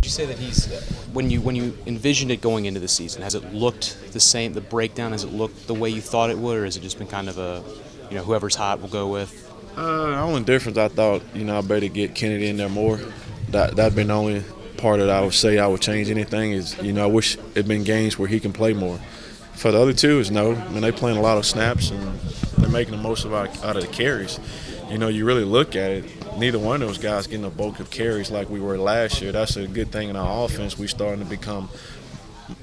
you say that he's when you envisioned it going into the season, has it looked the same? The breakdown, has it looked the way you thought it would, or has it just been kind of a, whoever's hot we'll go with? The only difference I thought, I better get Kennedy in there more. That'd been the only part that I would say I would change anything is, I wish it'd been games where he can play more. For the other two is no. I mean, they playing a lot of snaps and they're making the most out of the carries. You really look at it, neither one of those guys getting a bulk of carries like we were last year. That's a good thing in our offense. We starting to become,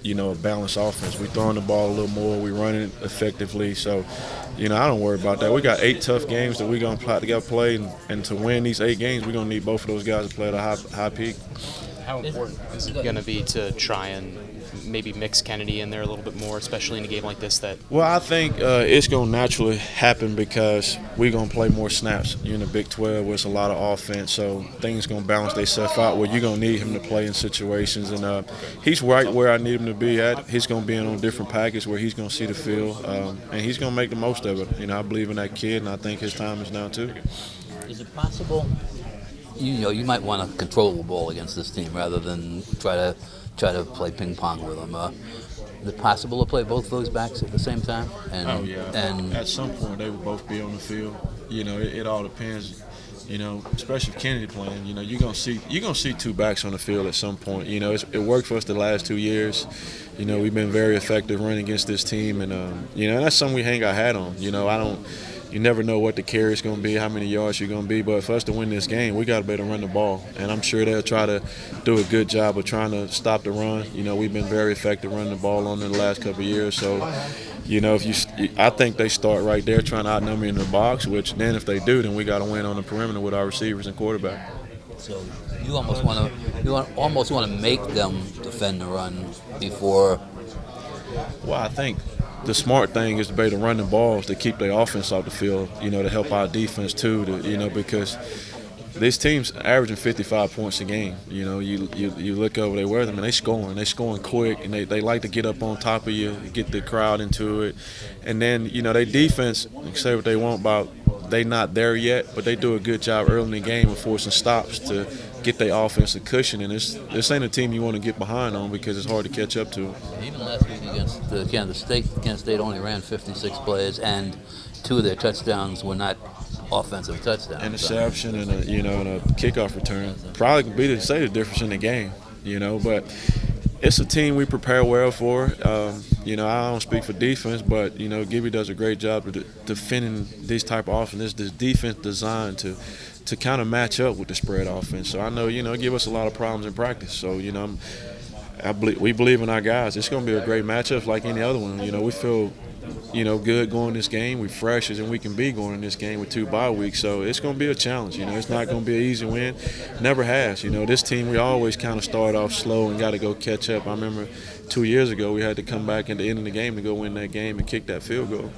a balanced offense. We throwing the ball a little more. We running it effectively. So, I don't worry about that. We got 8 tough games that we're going to play, and to win these 8 games, we're going to need both of those guys to play at a high peak. How important is it going to be to try and maybe mix Kennedy in there a little bit more, especially in a game like this? Well, I think it's going to naturally happen because we're going to play more snaps. You're in the Big 12 where it's a lot of offense, so things going to balance themselves out where you're going to need him to play in situations. And he's right where I need him to be at. He's going to be in on a different package where he's going to see the field, and he's going to make the most of it. I believe in that kid, and I think his time is now too. Is it possible? You might want to control the ball against this team rather than try to play ping pong with them. Is it possible to play both those backs at the same time? And at some point they will both be on the field. It all depends. Especially if Kennedy playing. You're gonna see 2 backs on the field at some point. It worked for us the last 2 years. We've been very effective running against this team, and that's something we hang our hat on. You never know what the carry is going to be, how many yards you're going to be. But for us to win this game, we got to be able to run the ball. And I'm sure they'll try to do a good job of trying to stop the run. We've been very effective running the ball on in the last couple of years. So, I think they start right there trying to outnumber in the box, which then if they do, then we got to win on the perimeter with our receivers and quarterback. So you almost want to make them defend the run before. Well, I think the smart thing is to be able to run the balls to keep their offense off the field, to help our defense too, because these teams averaging 55 points a game. You look over there with them and they're scoring quick, and they like to get up on top of you, get the crowd into it. And then, their defense, say what they want about they not there yet, but they do a good job early in the game of forcing stops to get their offensive cushion, and this ain't a team you want to get behind on because it's hard to catch up to. Even last week against Kansas State only ran 56 plays, and 2 of their touchdowns were not offensive touchdowns. Interception and a kickoff return probably could be to say the difference in the game. But it's a team we prepare well for. I don't speak for defense, but Gibby does a great job of defending these type of offense. This defense designed to kind of match up with the spread offense. So I know, give us a lot of problems in practice. So, we believe in our guys. It's going to be a great matchup like any other one. We feel, good going this game. We're fresh as we can be going in this game with 2 bye weeks. So it's going to be a challenge. It's not going to be an easy win. Never has. This team, we always kind of start off slow and got to go catch up. I remember 2 years ago we had to come back at the end of the game to go win that game and kick that field goal.